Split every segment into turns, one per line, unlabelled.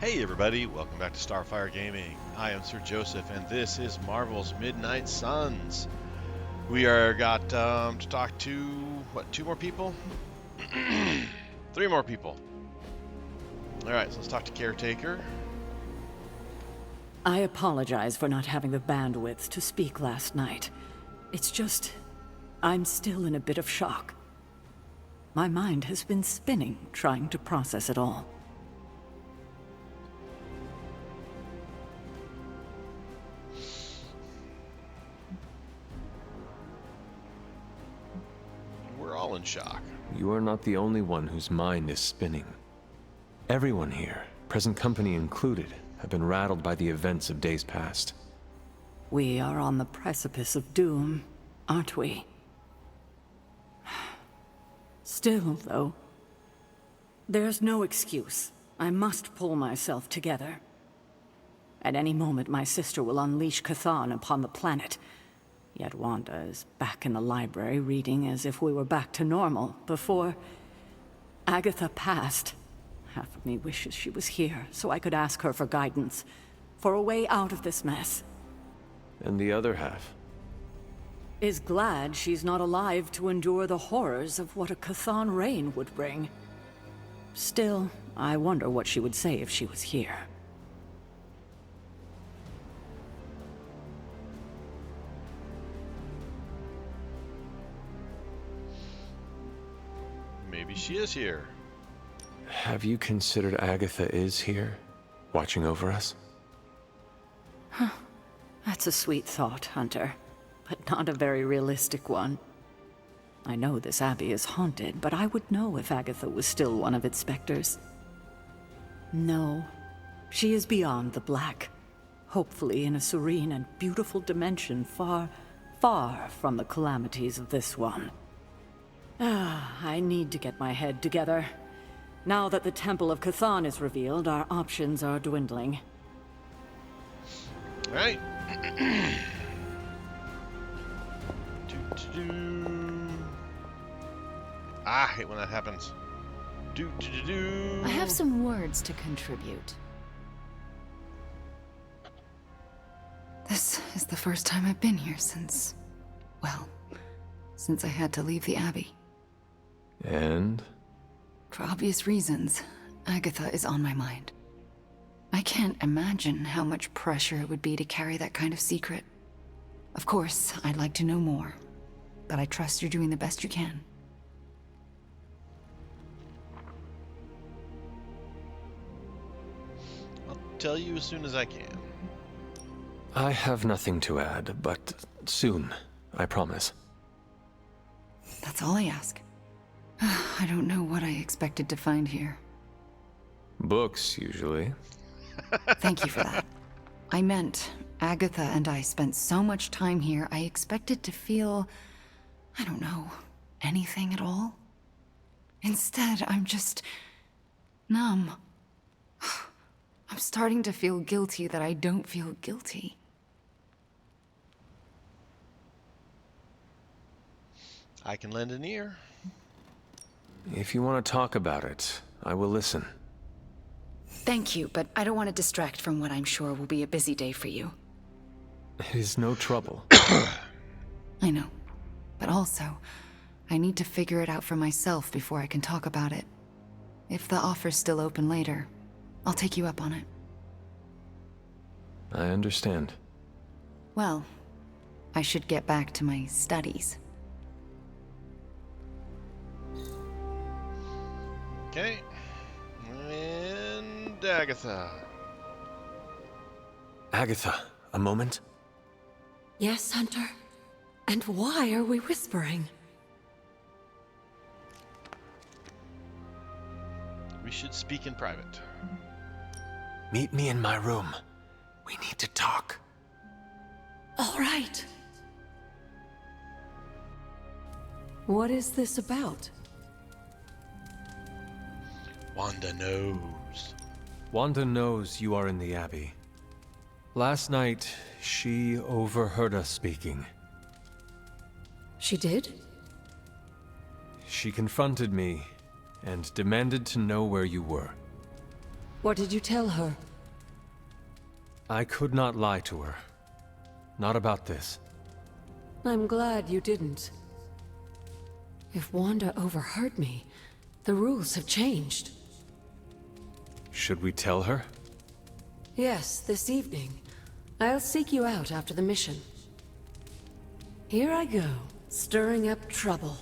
Hey everybody, welcome back to Starfyre Gaming. I am Sir Joseph, and this is Marvel's Midnight Suns. We are got to talk to, what, 2 more people? 3 more people. Alright, so let's talk to Caretaker.
I apologize for not having the bandwidth to speak last night. It's just, I'm still in a bit of shock. My mind has been spinning trying to process it all.
We're all in shock.
You are not the only one whose mind is spinning. Everyone here, present company included, have been rattled by the events of days past.
We are on the precipice of doom, aren't we? Still, though, there's no excuse. I must pull myself together. At any moment, my sister will unleash Chthon upon the planet. Yet Wanda is back in the library reading as if we were back to normal before Agatha passed. Half of me wishes she was here so I could ask her for guidance, for a way out of this mess.
And the other half?
Is glad she's not alive to endure the horrors of what a Chthon reign would bring. Still, I wonder what she would say if she was here.
Maybe she is here.
Have you considered Agatha is here, watching over us?
That's a sweet thought, Hunter, but not a very realistic one. I know this abbey is haunted, but I would know if Agatha was still one of its specters. No, she is beyond the black, hopefully in a serene and beautiful dimension far, far from the calamities of this one. I need to get my head together. Now that the Temple of Chthon is revealed, our options are dwindling.
Alright. I hate when that happens.
I have some words to contribute.
This is the first time I've been here since I had to leave the Abbey.
And?
For obvious reasons, Agatha is on my mind. I can't imagine how much pressure it would be to carry that kind of secret. Of course, I'd like to know more, but I trust you're doing the best you can.
I'll tell you as soon as I can.
I have nothing to add, but soon, I promise.
That's all I ask. I don't know what I expected to find here.
Books, usually.
Thank you for that. I meant, Agatha and I spent so much time here, I expected to feel, I don't know, anything at all. Instead, I'm just numb. I'm starting to feel guilty that I don't feel guilty.
I can lend an ear.
If you want to talk about it, I will listen.
Thank you, but I don't want to distract from what I'm sure will be a busy day for you.
It is no trouble.
I know. But also, I need to figure it out for myself before I can talk about it. If the offer's still open later, I'll take you up on it.
I understand.
Well, I should get back to my studies.
Okay. And Agatha.
Agatha, a moment?
Yes, Hunter? And why are we whispering?
We should speak in private.
Meet me in my room. We need to talk.
All right. What is this about?
Wanda knows.
Wanda knows you are in the Abbey. Last night, she overheard us speaking.
She did?
She confronted me and demanded to know where you were.
What did you tell her?
I could not lie to her. Not about this.
I'm glad you didn't. If Wanda overheard me, the rules have changed.
Should we tell her?
Yes, this evening. I'll seek you out after the mission. Here I go, stirring up trouble.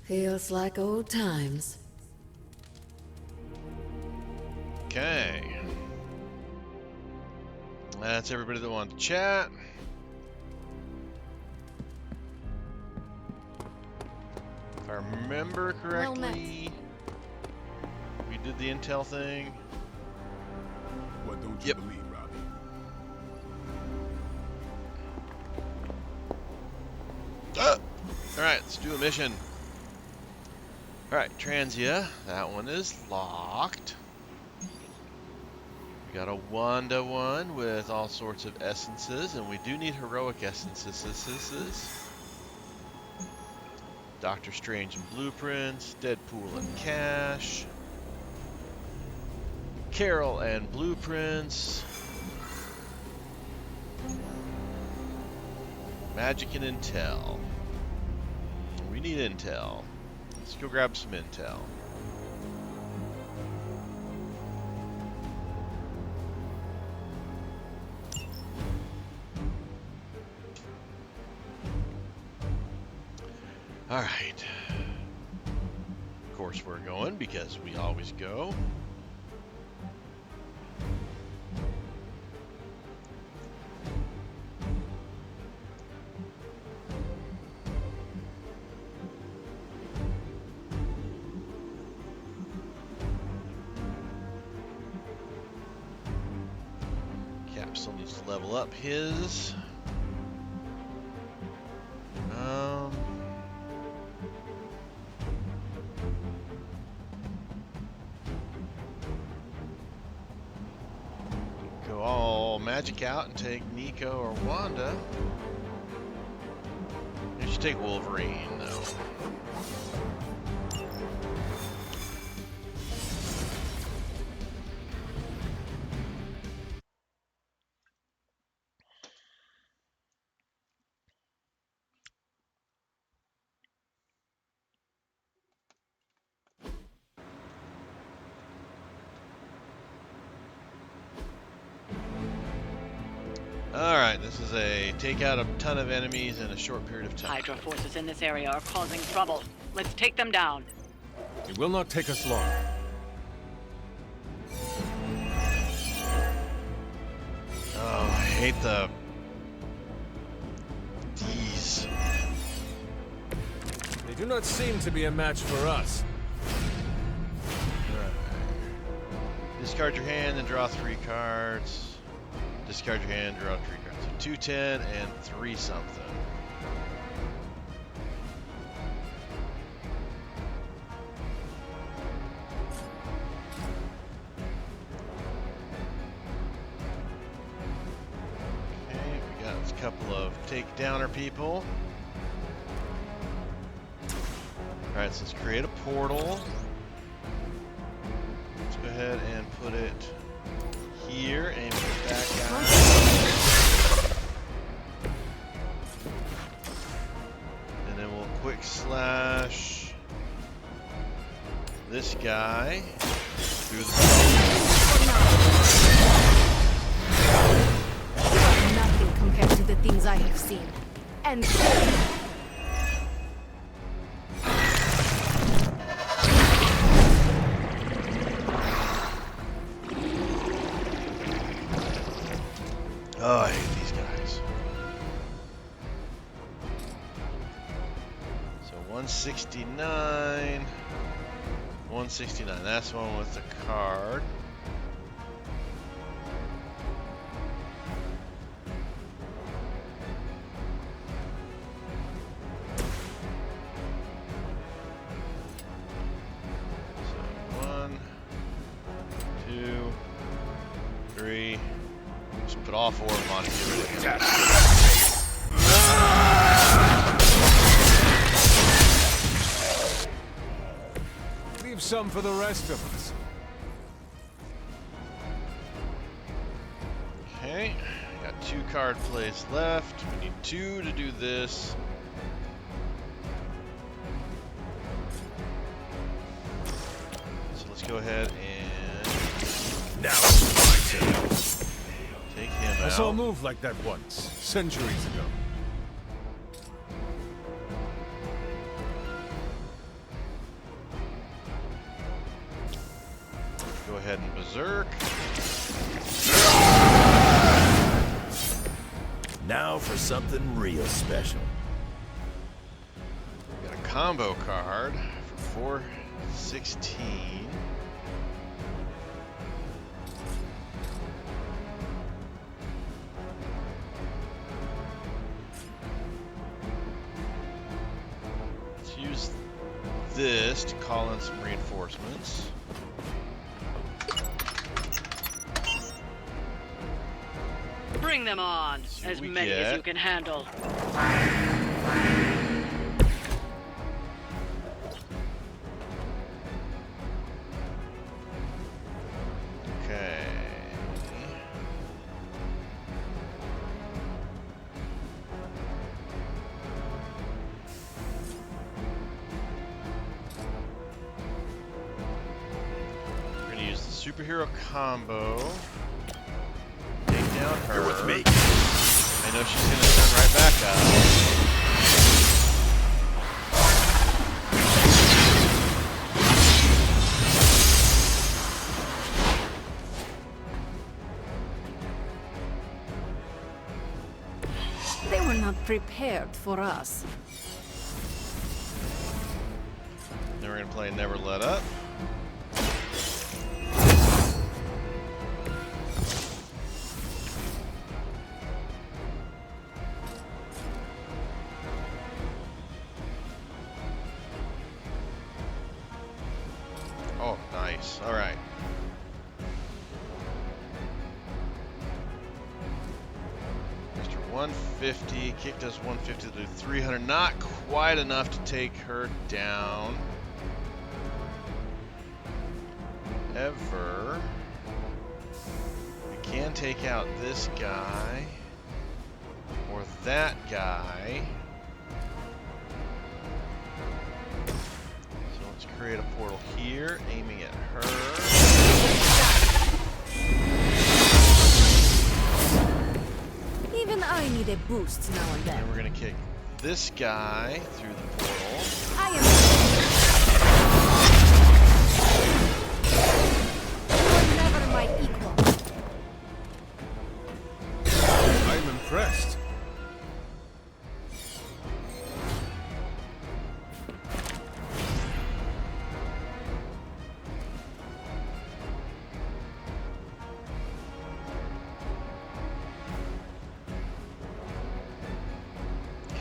Feels like old times.
Okay. That's everybody that wanted to chat. If I remember correctly, we did the intel thing.
What don't you believe, Robbie?
Alright, let's do a mission. Alright, Transia. That one is locked. We got a Wanda one with all sorts of essences, and we do need heroic essences. Doctor Strange and blueprints, Deadpool and cash, Carol and blueprints, magic and intel. We need intel. Let's go grab some intel. All right. Of course we're going because we always go. Cap still needs to level up his. Go all magic out and take Nico or Wanda. You should take Wolverine though. Alright, this is a take out a ton of enemies in a short period of time.
Hydra forces in this area are causing trouble. Let's take them down.
It will not take us long.
Oh, I hate these.
They do not seem to be a match for us.
Right. Discard your hand and draw 3 cards. Discard your hand, draw 3 cards. So 210 and 3 something. Okay, we got a couple of take-downer people. Alright, so let's create a portal. Let's go ahead and put it here, aim at that guy. And then we'll quick slash this guy through the
Nothing compared to the things I have seen. And
Oh, I hate these guys. So 169. 169. That's the one with the card. So 1, 2, 3. Just put all 4 of them on and get rid of him.
Leave some for the rest of us.
Okay, got 2 card plays left. We need 2 to do this. So let's go ahead and
Now it's my turn.
take him
I saw a
out.
move like that once, centuries ago.
Go ahead and berserk.
Now for something real special.
Got a combo card for 416. Let's use this to call in some reinforcements.
Bring them on,
See
as
what we
many
get.
as you can handle.
Okay. We're gonna use the superhero combo. Take down her.
You're with me.
I know she's gonna turn right back up.
They were not prepared for us.
Then we're gonna play Never Let Up. Oh, nice. All right. Mr. 150 kicked us 150 to do 300. Not quite enough to take her down. However, we can take out this guy or that guy. So let's create a portal here, aiming at her.
Even I need a boost now and
And
then.
we're gonna kick this guy through the portal.
I am. You are never my equal.
I'm impressed.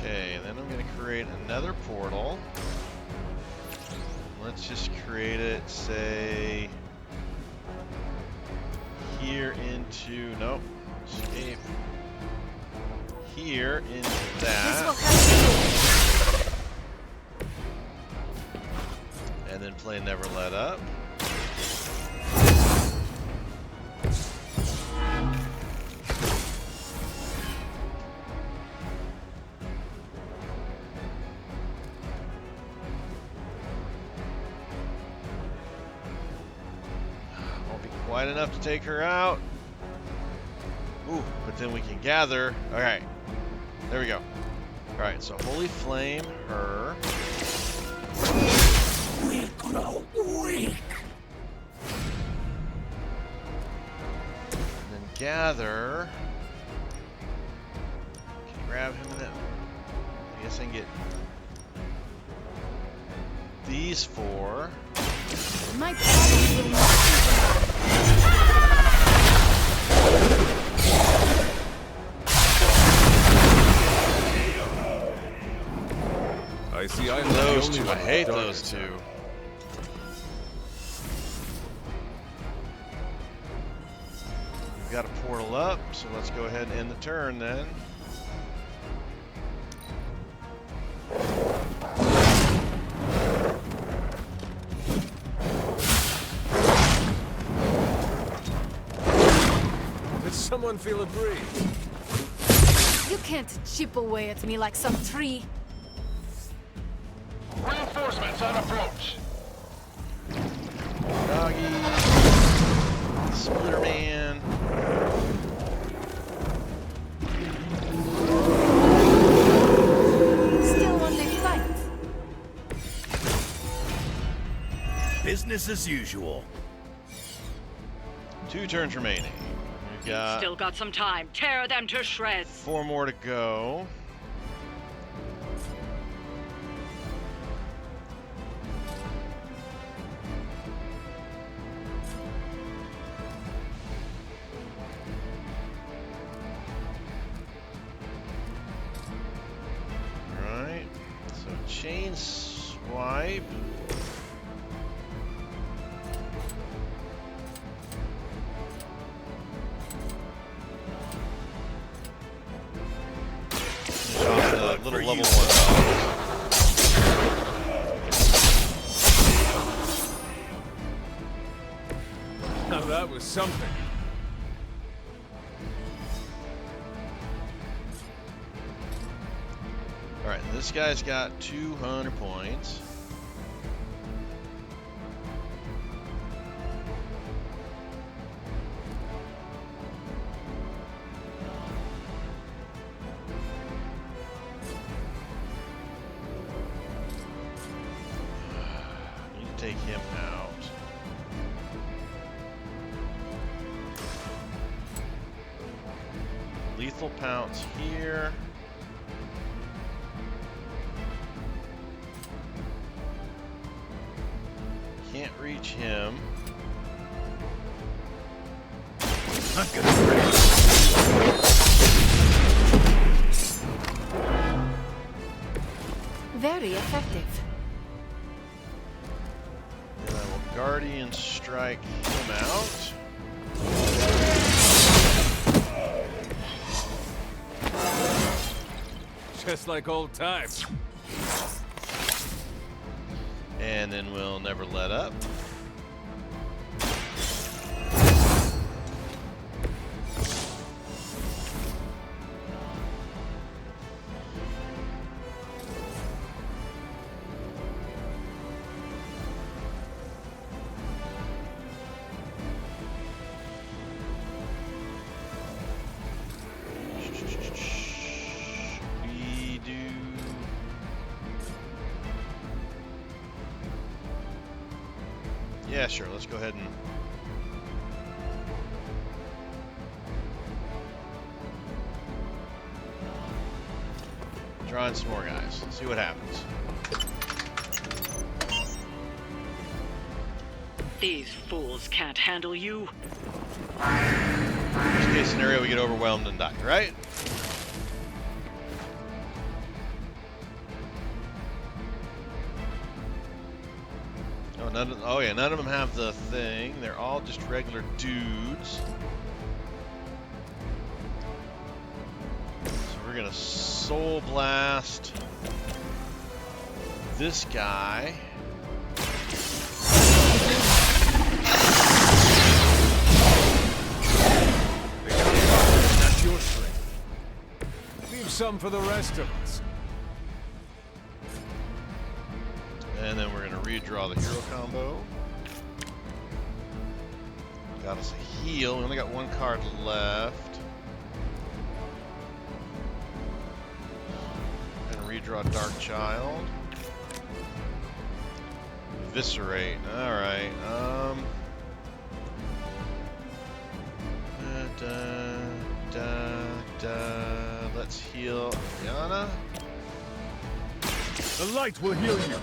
Okay, then I'm gonna create another portal. Let's just create it, say, here into, nope, escape. Here into
This will
that,
help
and then play Never Let Up. Won't be quite enough to take her out. Ooh, but then we can gather. Alright, there we go. Alright, so Holy Flame, her.
We grow weak.
And then gather. Can you grab him in that? I guess I can get these 4.
you. My body will not.
I see I'm the
Those
only
two, I
one
hate
with
those
dark
two. We've got a portal up, so let's go ahead and end the turn then.
Does someone feel aggrieved?
You can't chip away at me like some tree.
Reinforcements on approach.
Doggy. Splitter Man.
Still want to fight?
Business as usual.
2 turns remaining. We've got
Still got some time. Tear them to shreds.
4 more to go. Alright, so chain swipe. Little level 1.
Now that was something.
Alright, this guy's got 200 points. Take him out. Lethal pounce here. Can't reach him.
I'm gonna
Very effective.
And I will Guardian Strike him out.
Just like old times.
And then we'll never let up. We do. Yeah, sure. Let's go ahead and. Draw in some more guys. See what happens.
These fools can't handle you.
Worst case scenario, we get overwhelmed and die, right? Oh yeah, none of them have the thing. They're all just regular dudes. So we're gonna soul blast this guy.
That's your strength. Leave some for the rest of us.
And then we're going to redraw the hero combo. Got us a heal. We only got one card left. Going to redraw Dark Child. Eviscerate. Alright. Let's heal Yana.
The light will heal you.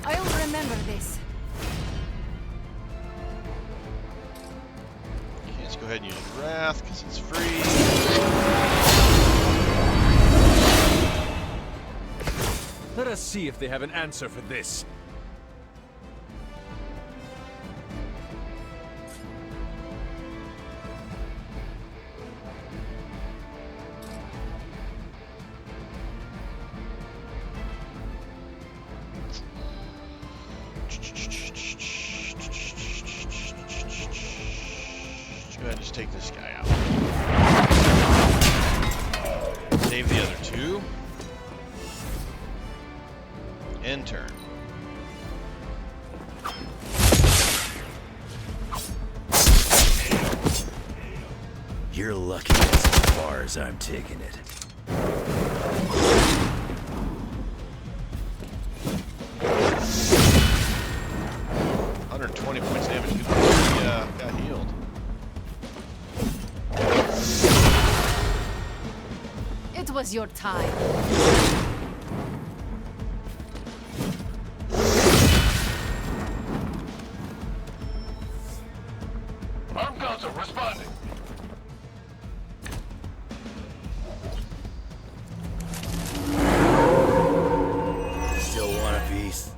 I'll remember this.
Okay, let's go ahead and use Wrath because it's free.
Let us see if they have an answer for this.
just take this guy out. Save the other two. End turn.
You're lucky that's as far as I'm taking it.
120 points damage. He got healed.
It was your time.
Arm console responding.
Still want a piece?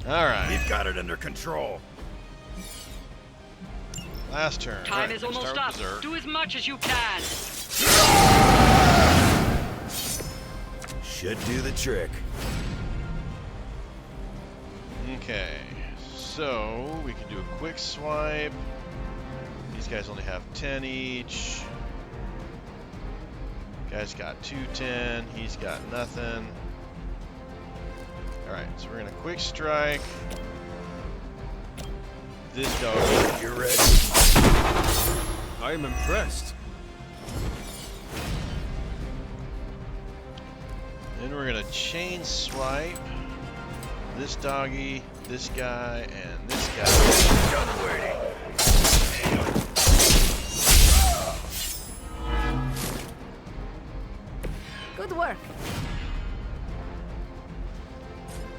Alright.
We've got it under control.
Last turn.
Time
Right,
is almost
start
up.
berserk.
Do as much as you can.
Should do the trick.
Okay. So, we can do a quick swipe. These guys only have 10 each. Guy's got 210. He's got nothing. Alright, so we're gonna quick strike. This dog.
You're ready.
I am impressed.
Then we're gonna chain swipe. This doggy, this guy, and this guy.
Done waiting.
Good work.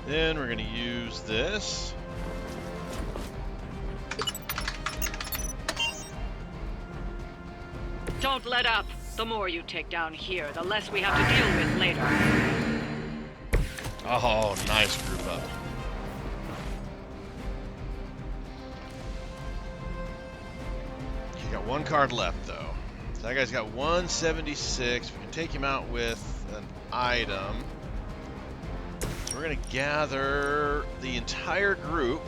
Then we're gonna use this.
Don't let up. The more you take down here, the less we have to deal with later.
Oh, nice group up. You got one card left, though. So that guy's got 176. We can take him out with an item. So we're going to gather the entire group.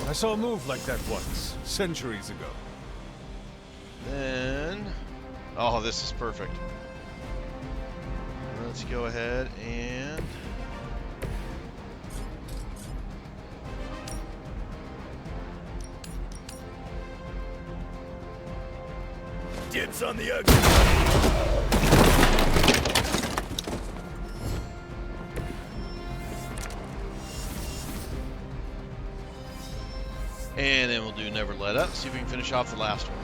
I saw a move like that once, centuries ago.
Then, oh, this is perfect. Let's go ahead and
Dibs on the ugly.
And then we'll do Never Let Up, see if we can finish off the last one.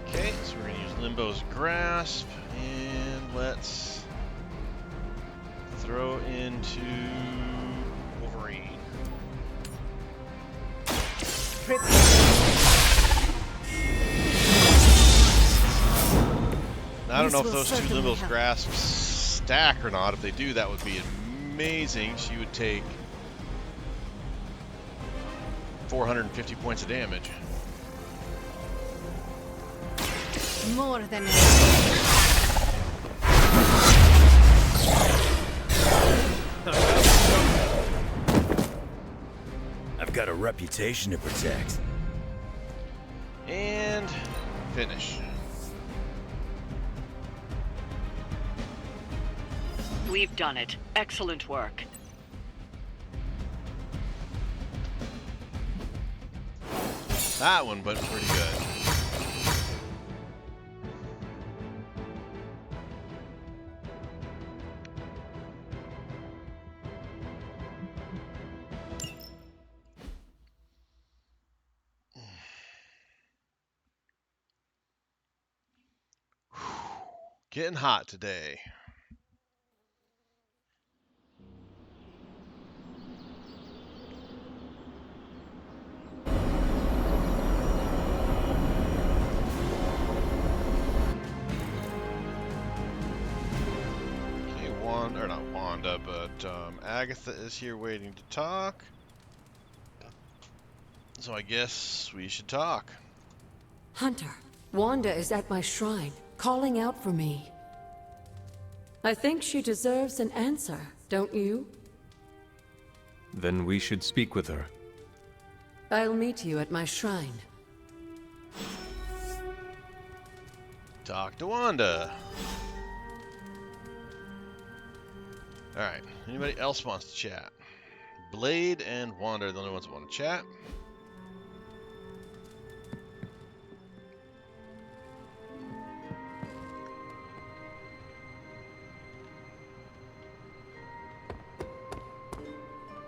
Okay, so we're going to use Limbo's Grasp, and let's throw into Wolverine. Now, I don't know if those two Limbo's Grasps stack or not. If they do, that would be amazing. She would take 450 points of damage.
More than
I've got a reputation to protect.
And finish.
We've done it. Excellent work.
That one went pretty good. Getting hot today. Wanda, but Agatha is here waiting to talk. So I guess we should talk.
Hunter, Wanda is at my shrine, calling out for me. I think she deserves an answer, don't you?
Then we should speak with her.
I'll meet you at my shrine.
Talk to Wanda. Alright, anybody else wants to chat? Blade and Wanda are the only ones that want to chat.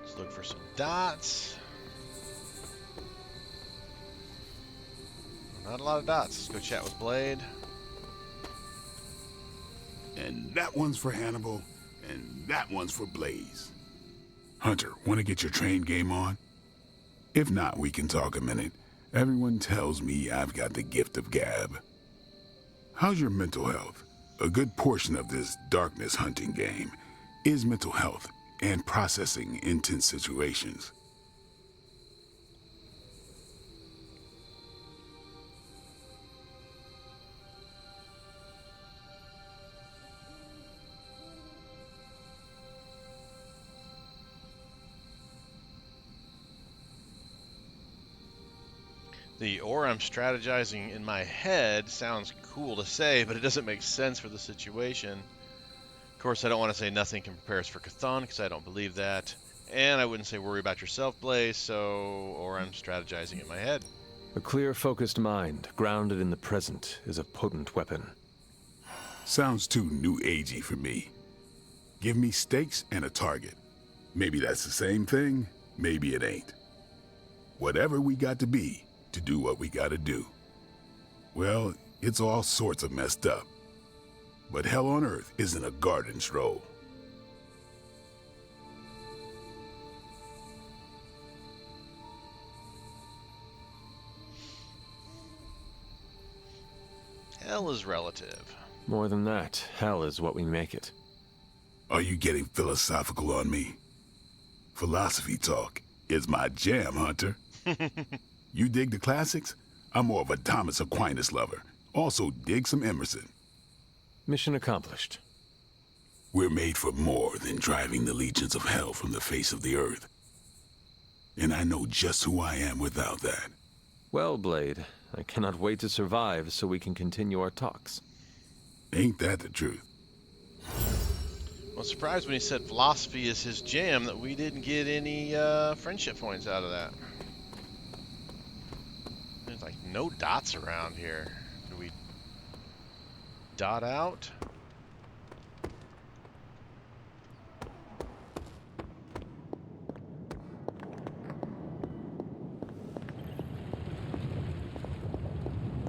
Let's look for some dots. Not a lot of dots. Let's go chat with Blade.
And that one's for Hannibal, and that one's for Blaze. Hunter, want to get your train game on? If not, we can talk a minute. Everyone tells me I've got the gift of gab. How's your mental health? A good portion of this darkness hunting game is mental health and processing intense situations.
Or I'm strategizing in my head sounds cool to say, but it doesn't make sense for the situation. Of course, I don't want to say nothing can prepare us for Chthon, because I don't believe that. And I wouldn't say worry about yourself, Blaze, or I'm strategizing in my head.
A clear, focused mind, grounded in the present, is a potent weapon.
Sounds too new agey for me. Give me stakes and a target. Maybe that's the same thing, maybe it ain't. Whatever we got to be, to do what we gotta do. Well, it's all sorts of messed up. But hell on earth isn't a garden stroll.
Hell is relative.
More than that, hell is what we make it.
Are you getting philosophical on me? Philosophy talk is my jam, Hunter. You dig the classics? I'm more of a Thomas Aquinas lover. Also dig some Emerson.
Mission accomplished.
We're made for more than driving the legions of hell from the face of the earth. And I know just who I am without that.
Well, Blade, I cannot wait to survive so we can continue our talks.
Ain't that the truth?
I was surprised when he said philosophy is his jam that we didn't get any friendship points out of that. There's like no dots around here. Do we dot out?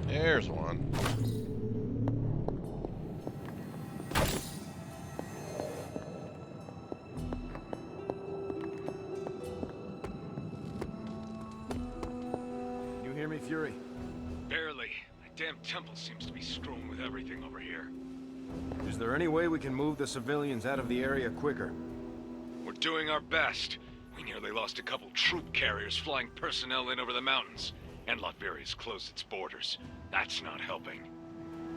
There's one.
You hear me, Fury?
Barely. That damn temple seems to be strewn with everything over here.
Is there any way we can move the civilians out of the area quicker?
We're doing our best. We nearly lost a couple troop carriers flying personnel in over the mountains. And Latveria's closed its borders. That's not helping.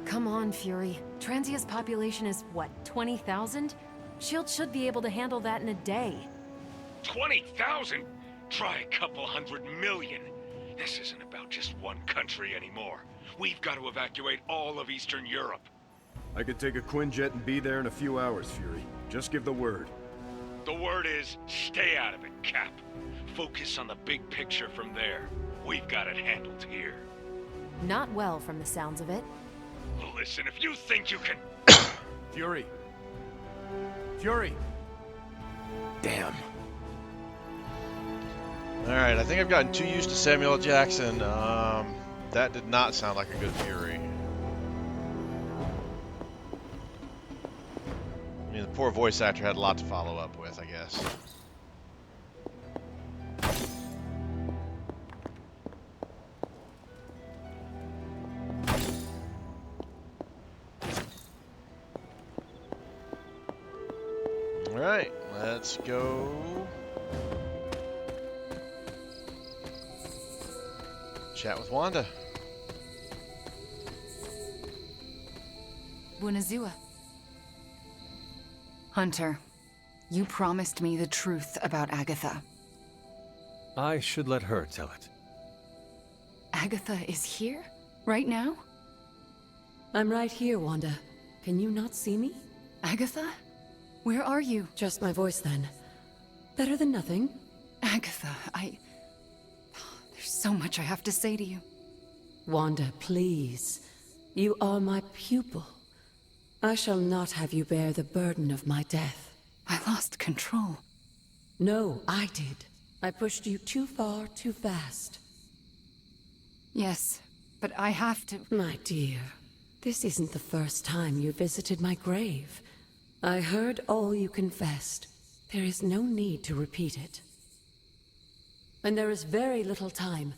Come on, Fury. Transia's population is, what, 20,000? S.H.I.E.L.D. should be able to handle that in a day.
20,000? Try a couple 100 million. This isn't about just one country anymore. We've got to evacuate all of Eastern Europe.
I could take a Quinjet and be there in a few hours, Fury. Just give the word.
The word is, stay out of it, Cap. Focus on the big picture from there. We've got it handled here.
Not well, from the sounds of it.
Listen, if you think you can...
Fury! Fury!
Damn.
Alright, I think I've gotten too used to Samuel L. Jackson. That did not sound like a good Fury. I mean, the poor voice actor had a lot to follow up with, I guess. Alright, let's go. Chat with Wanda.
Bunazua. Hunter, you promised me the truth about Agatha.
I should let her tell it.
Agatha is here? Right now?
I'm right here, Wanda. Can you not see me?
Agatha? Where are you?
Just my voice, then. Better than nothing.
Agatha, there's so much I have to say to you.
Wanda, please. You are my pupil. I shall not have you bear the burden of my death.
I lost control.
No, I did. I pushed you too far, too fast.
Yes, but I have to...
My dear, this isn't the first time you visited my grave. I heard all you confessed. There is no need to repeat it. And there is very little time.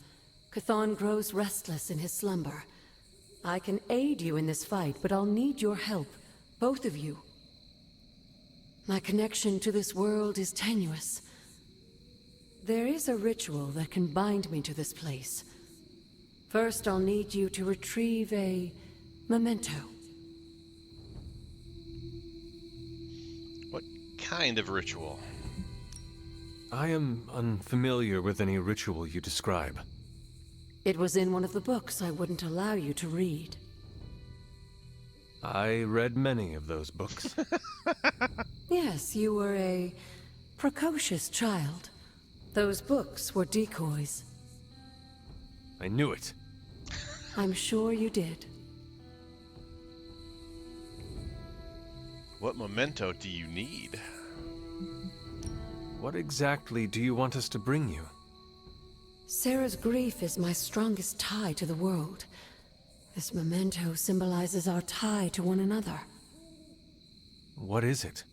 Chthon grows restless in his slumber. I can aid you in this fight, but I'll need your help. Both of you. My connection to this world is tenuous. There is a ritual that can bind me to this place. First, I'll need you to retrieve a memento.
What kind of ritual?
I am unfamiliar with any ritual you describe.
It was in one of the books I wouldn't allow you to read.
I read many of those books.
Yes, you were a precocious child. Those books were decoys.
I knew it.
I'm sure you did.
What memento do you need?
What exactly do you want us to bring you?
Sarah's grief is my strongest tie to the world. This memento symbolizes our tie to one another.
What is it?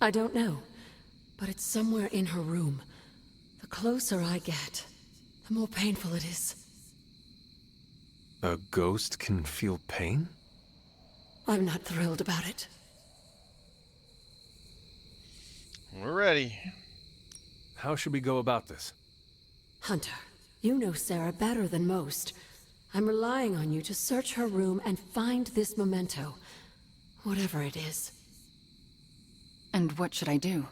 I don't know, but it's somewhere in her room. The closer I get, the more painful it is.
A ghost can feel pain?
I'm not thrilled about it.
We're ready.
How should we go about this?
Hunter, you know Sarah better than most. I'm relying on you to search her room and find this memento. Whatever it is.
And what should I do?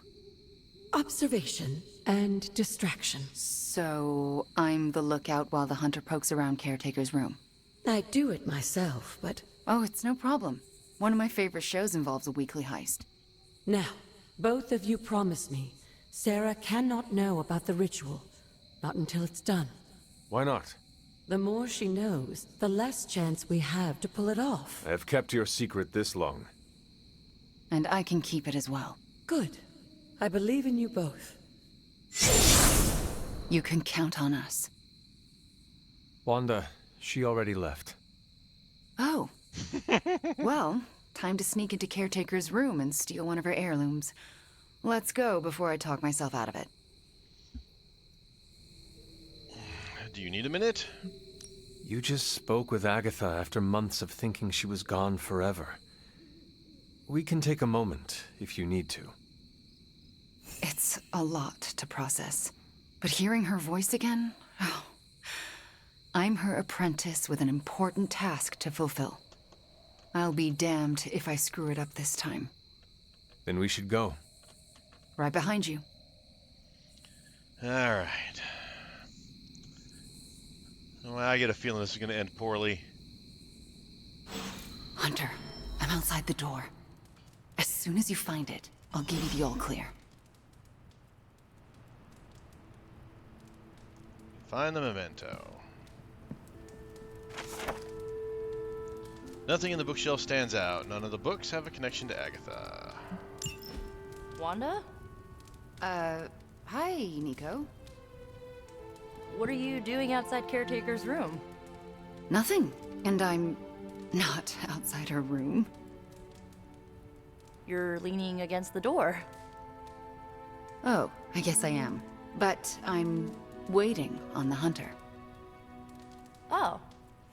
Observation and distraction.
So, I'm the lookout while the hunter pokes around Caretaker's room.
I do it myself, but...
Oh, it's no problem. One of my favorite shows involves a weekly heist.
Now, both of you promise me, Sarah cannot know about the ritual. Not until it's done.
Why not?
The more she knows, the less chance we have to pull it off.
I have kept your secret this long.
And I can keep it as well.
Good. I believe in you both.
You can count on us.
Wanda, she already left.
Oh. Well, time to sneak into Caretaker's room and steal one of her heirlooms. Let's go before I talk myself out of it.
Do you need a minute?
You just spoke with Agatha after months of thinking she was gone forever. We can take a moment, if you need to.
It's a lot to process. But hearing her voice again? Oh. I'm her apprentice with an important task to fulfill. I'll be damned if I screw it up this time.
Then we should go.
Right behind you.
All right. Well, I get a feeling this is going to end poorly.
Hunter, I'm outside the door. As soon as you find it, I'll give you the all clear.
Find the memento. Nothing in the bookshelf stands out. None of the books have a connection to Agatha.
Wanda?
Hi, Nico.
What are you doing outside Caretaker's room?
Nothing. And I'm not outside her room.
You're leaning against the door.
Oh, I guess I am. But I'm waiting on the hunter.
Oh,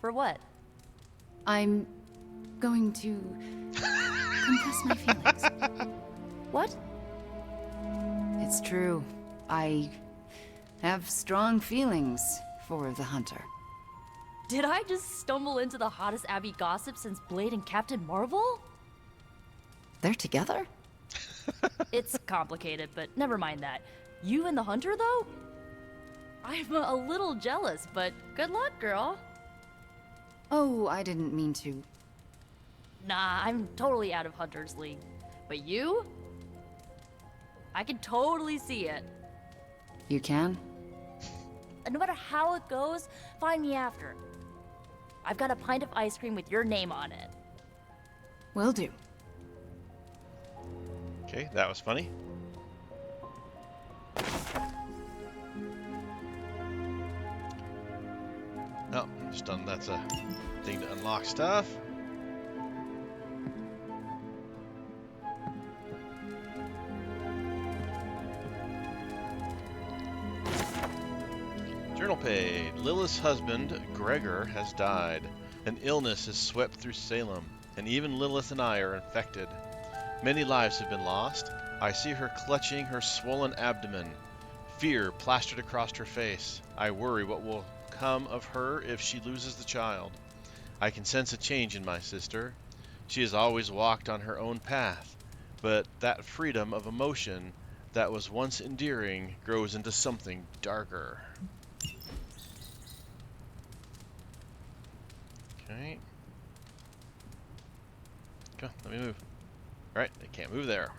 for what?
I'm going to confess my feelings.
What?
It's true. I have strong feelings for the Hunter.
Did I just stumble into the hottest Abby gossip since Blade and Captain Marvel?
They're together?
It's complicated, but never mind that. You and the Hunter, though? I'm a little jealous, but good luck, girl.
Oh, I didn't mean to.
Nah, I'm totally out of Hunter's league. But you? I can totally see it.
You can?
And no matter how it goes, find me after. I've got a pint of ice cream with your name on it.
Will do.
Okay, that was funny. Oh, just done. That's a thing to unlock stuff. Journal page. Lilith's husband, Gregor, has died. An illness has swept through Salem, and even Lilith and I are infected. Many lives have been lost. I see her clutching her swollen abdomen, fear plastered across her face. I worry what will come of her if she loses the child. I can sense a change in my sister. She has always walked on her own path, but that freedom of emotion that was once endearing grows into something darker. Okay. Go, let me move. Alright, I can't move there.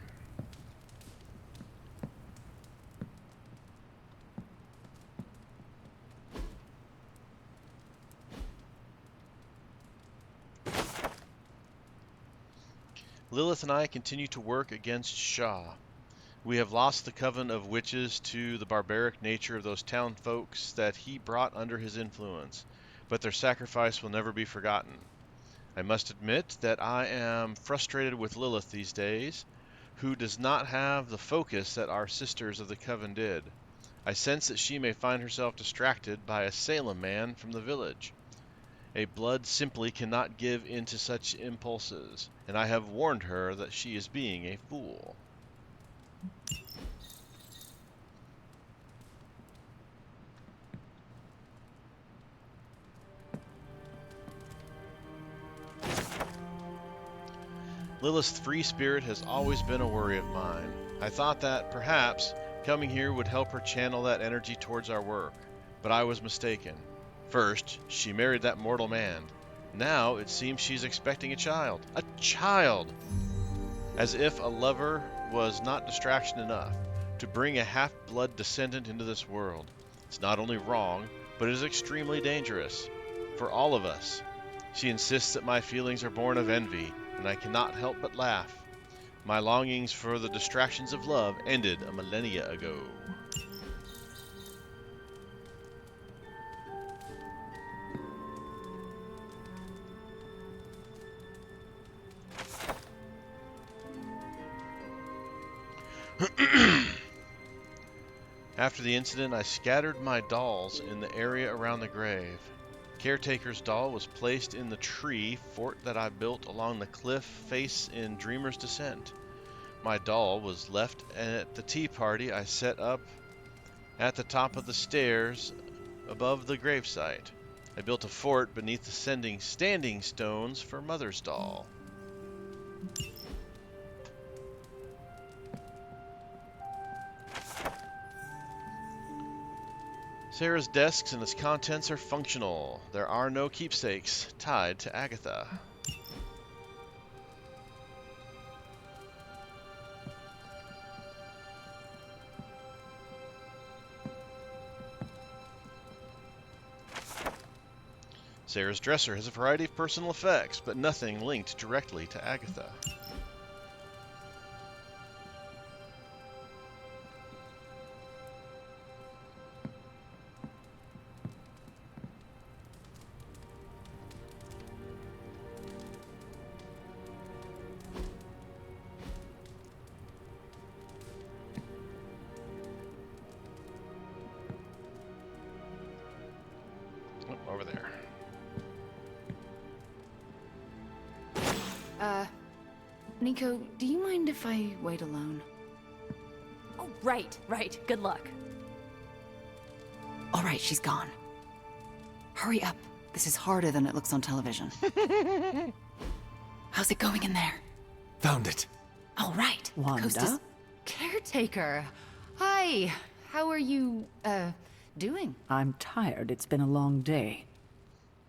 Lilith and I continue to work against Shaw. We have lost the coven of witches to the barbaric nature of those town folks that he brought under his influence, but their sacrifice will never be forgotten. I must admit that I am frustrated with Lilith these days, who does not have the focus that our sisters of the coven did. I sense that she may find herself distracted by a Salem man from the village. A blood simply cannot give in to such impulses, and I have warned her that she is being a fool. Lilith's free spirit has always been a worry of mine. I thought that, perhaps, coming here would help her channel that energy towards our work, but I was mistaken. First, she married that mortal man. Now, it seems she's expecting a child. A child! As if a lover was not distraction enough to bring a half-blood descendant into this world. It's not only wrong, but it is extremely dangerous. For all of us. She insists that my feelings are born of envy, and I cannot help but laugh. My longings for the distractions of love ended a millennia ago. After the incident, I scattered my dolls in the area around the grave. Caretaker's doll was placed in the tree fort that I built along the cliff face in Dreamer's Descent. My doll was left at the tea party I set up at the top of the stairs above the gravesite. I built a fort beneath the standing stones for Mother's doll. Sarah's desks and its contents are functional. There are no keepsakes tied to Agatha. Sarah's dresser has a variety of personal effects, but nothing linked directly to Agatha. Over there.
Nico, do you mind if I wait alone?
Oh, Right. Good luck.
All right, she's gone. Hurry up. This is harder than it looks on television. How's it going in there?
Found it.
All right.
Wanda?
The coast is... Caretaker. Hi. How are you, doing?
I'm tired. It's been a long day.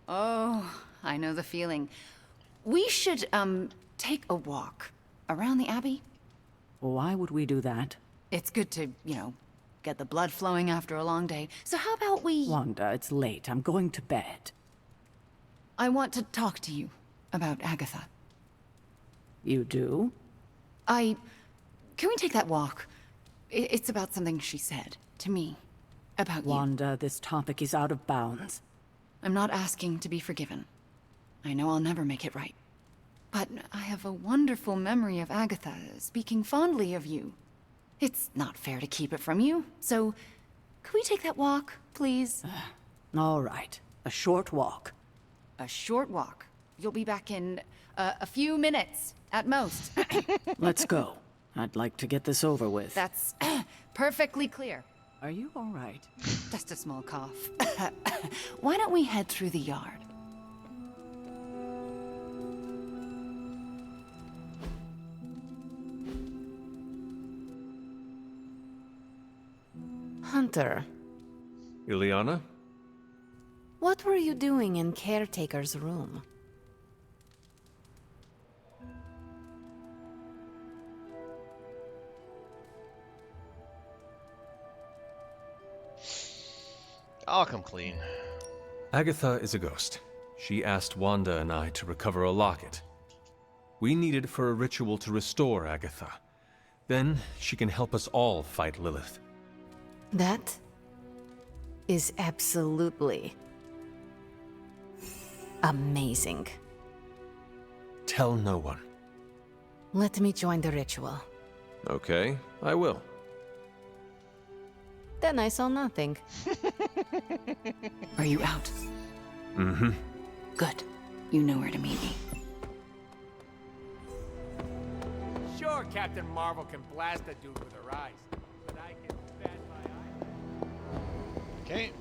Oh, I know the feeling. We should, take a walk around the Abbey.
Why would we do that?
It's good to, get the blood flowing after a long day. So how about we...
Wanda, it's late. I'm going to bed.
I want to talk to you about Agatha.
You do?
Can we take that walk? It's about something she said to me. About
Wanda, this topic is out of bounds.
I'm not asking to be forgiven. I know I'll never make it right. But I have a wonderful memory of Agatha speaking fondly of you. It's not fair to keep it from you, so could we take that walk, please?
All right. A short walk.
A short walk. You'll be back in a few minutes, at most.
Let's go. I'd like to get this over with.
That's perfectly clear.
Are you all right?
Just a small cough. Why don't we head through the yard?
Hunter,
Ileana?
what were you doing in Caretaker's room?
I'll come clean.
Agatha is a ghost. She asked Wanda and I to recover a locket. We need it for a ritual to restore Agatha. Then she can help us all fight Lilith.
That is absolutely amazing.
Tell no one.
Let me join the ritual.
Okay, I will.
Then I saw nothing.
Are you out?
Mm-hmm.
Good. You know where to meet me.
Sure, Captain Marvel can blast a dude with her eyes, but I can bat my eye.
Okay.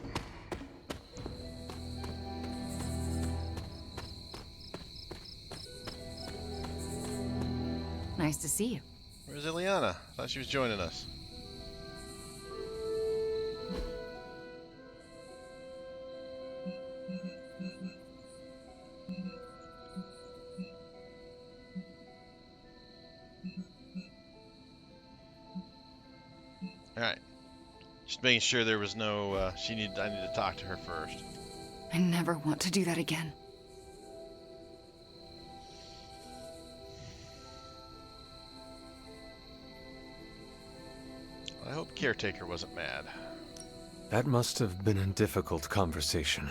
Nice to see you.
Where's Ileana? Thought she was joining us. Alright. Just making sure there was no, I need to talk to her first.
I never want to do that again.
I hope Caretaker wasn't mad.
That must have been a difficult conversation.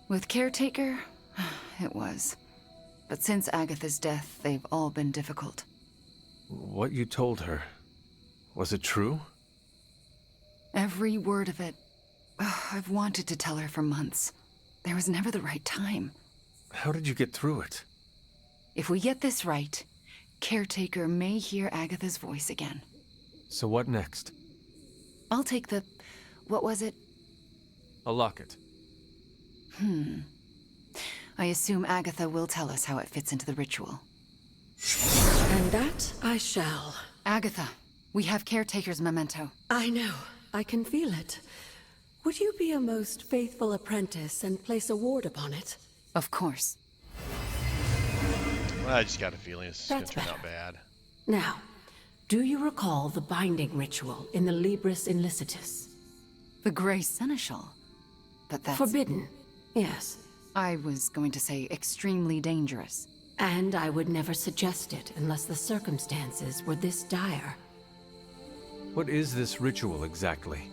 With Caretaker, it was. But since Agatha's death, they've all been difficult.
What you told her, was it true?
Every word of it. I've wanted to tell her for months. There was never the right time.
How did you get through it?
If we get this right, Caretaker may hear Agatha's voice again.
So what next?
I'll take the... what was it?
A locket.
I assume Agatha will tell us how it fits into the ritual.
And that I shall.
Agatha, we have Caretaker's memento.
I know. I can feel it. Would you be a most faithful apprentice and place a ward upon it?
Of course.
Well, I just got a feeling this is going to turn
That's
out bad.
Now, do you recall the binding ritual in the Libris Ilicitus?
The Grey Seneschal. But that's...
Forbidden, yes.
I was going to say extremely dangerous.
And I would never suggest it unless the circumstances were this dire.
What is this ritual exactly?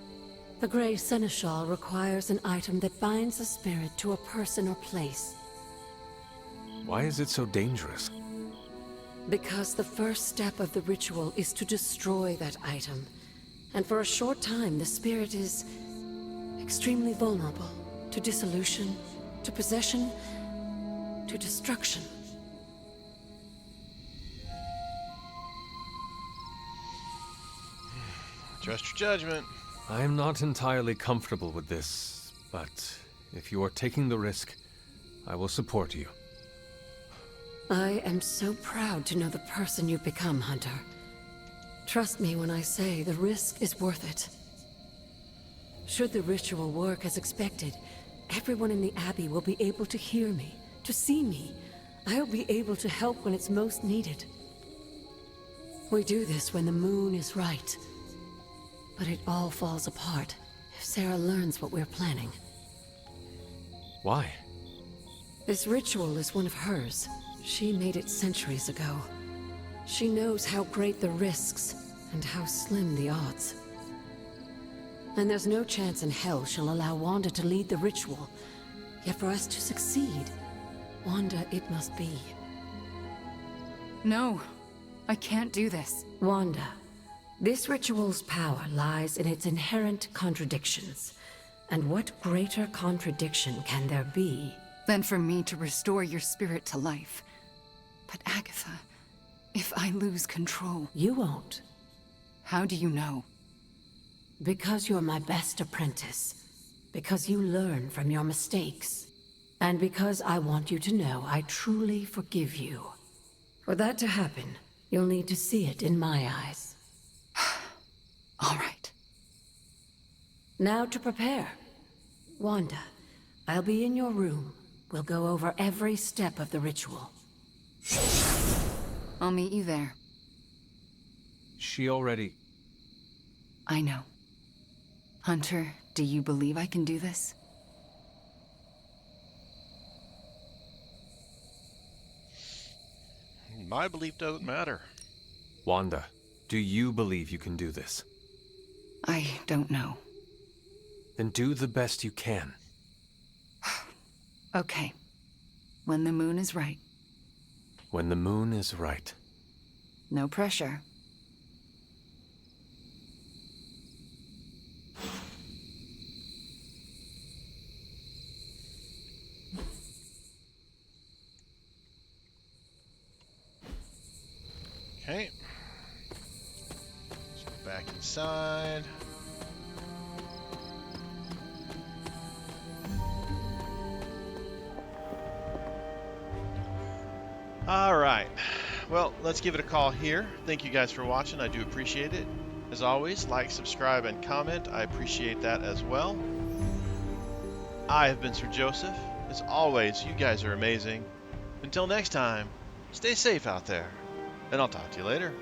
The Grey Seneschal requires an item that binds a spirit to a person or place.
Why is it so dangerous?
Because the first step of the ritual is to destroy that item. And for a short time, the spirit is extremely vulnerable to dissolution, to possession, to destruction.
Trust your judgment.
I am not entirely comfortable with this, but if you are taking the risk, I will support you.
I am so proud to know the person you've become, Hunter. Trust me when I say the risk is worth it. Should the ritual work as expected, everyone in the Abbey will be able to hear me, to see me. I'll be able to help when it's most needed. We do this when the moon is right. But it all falls apart if Sarah learns what we're planning.
Why?
This ritual is one of hers. She made it centuries ago. She knows how great the risks and how slim the odds. And there's no chance in hell she'll allow Wanda to lead the ritual. Yet for us to succeed, Wanda it must be.
No, I can't do this.
Wanda, this ritual's power lies in its inherent contradictions. And what greater contradiction can there be
than for me to restore your spirit to life? But Agatha, if I lose control...
You won't.
How do you know?
Because you're my best apprentice. Because you learn from your mistakes. And because I want you to know I truly forgive you. For that to happen, you'll need to see it in my eyes.
All right.
Now to prepare. Wanda, I'll be in your room. We'll go over every step of the ritual.
I'll meet you there.
She already...
I know. Hunter, do you believe I can do this?
My belief doesn't matter.
Wanda, do you believe you can do this?
I don't know.
Then do the best you can.
Okay. When the moon is right.
When the moon is right.
No pressure.
Okay. Let's go back inside. All right. Well, let's give it a call here. Thank you guys for watching. I do appreciate it. As always, like, subscribe, and comment. I appreciate that as well. I have been Sir Joseph. As always, you guys are amazing. Until next time, stay safe out there, and I'll talk to you later.